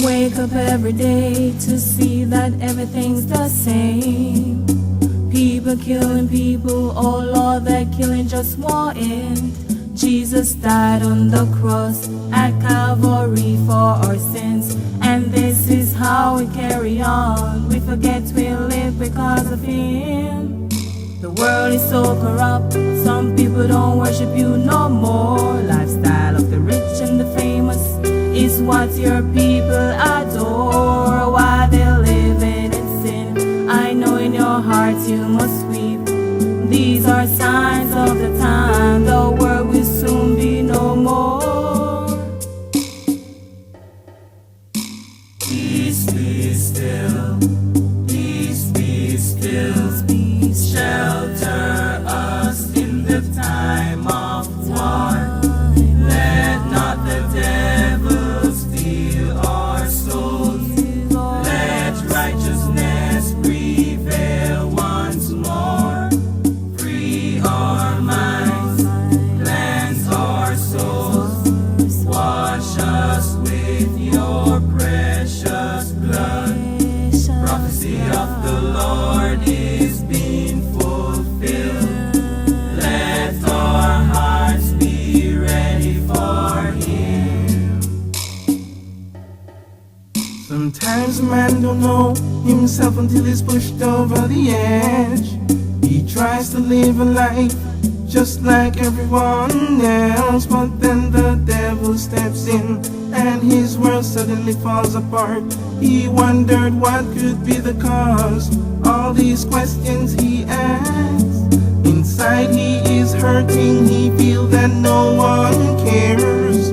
Wake up every day to see that everything's the same. People killing people, oh Lord, that killing just won't end. Jesus died on the cross at Calvary for our sins, and this is how we carry on. We forget we live because of Him. The world is so corrupt, some people don't worship you no more. Lifestyle of the rich and the famous is what your people adore. While they're living in sin, I know in your heart you must weep. These are signs of the time, the world will soon be no more. Peace be still, peace be still, shelter us in the time of war. Let not the devil steal our souls. Let righteousness prevail once more. Free our minds, cleanse our souls, wash us with your precious blood. Prophecy of the Lord is being fulfilled. Let our hearts be ready for Him. Sometimes a man don't know himself until he's pushed over the edge. He tries to live a life just like everyone else, but then the devil steps in and his world suddenly falls apart. He wondered what could be the cause. All these questions he asks. Inside he is hurting, he feels that no one cares.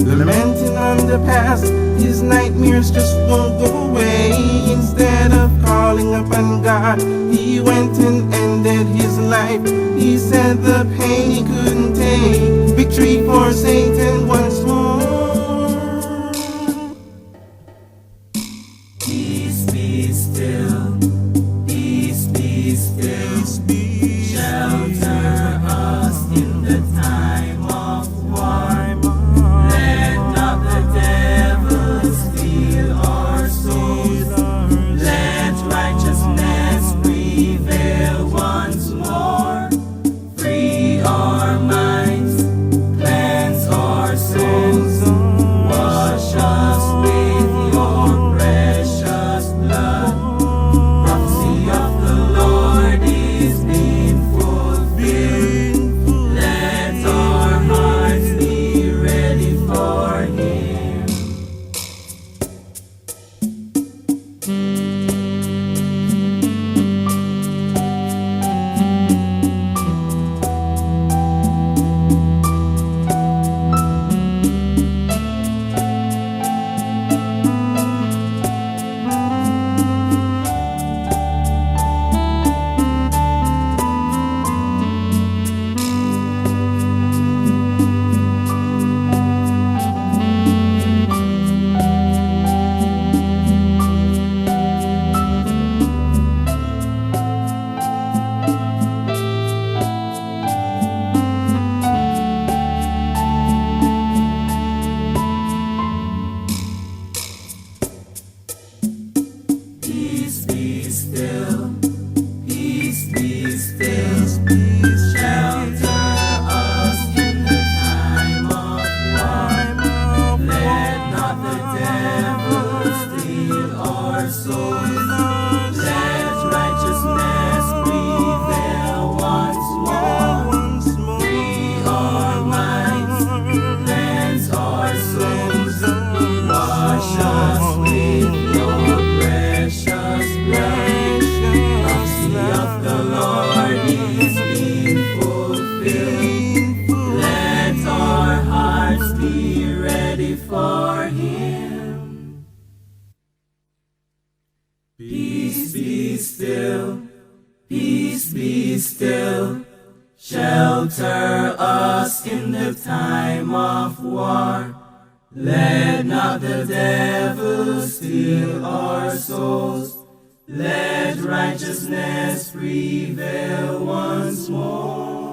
Lamenting on the past, his nightmares just won't go away. Instead of calling upon God, he went and ended his life. He said the pain he couldn't take. Victory for Satan once more. Peace be still, peace be still, shelter us in the time of war. Let not the devil steal our souls. Let righteousness prevail once more. Free our minds, cleanse our souls, wash us with your precious blood. Prophecy of the Lord is being fulfilled. Let our hearts be ready for Him. Peace be still, peace be still, shelter us in the time of war. Let not the devil steal our souls. Let righteousness prevail once more. Free our minds, cleanse our souls, wash us with your precious blood. Prophecy of the Lord is being fulfilled. Let our hearts be ready for Him. Peace be still, peace be still, shelter us in the time of war. Let not the devil steal our souls. Let righteousness prevail once more.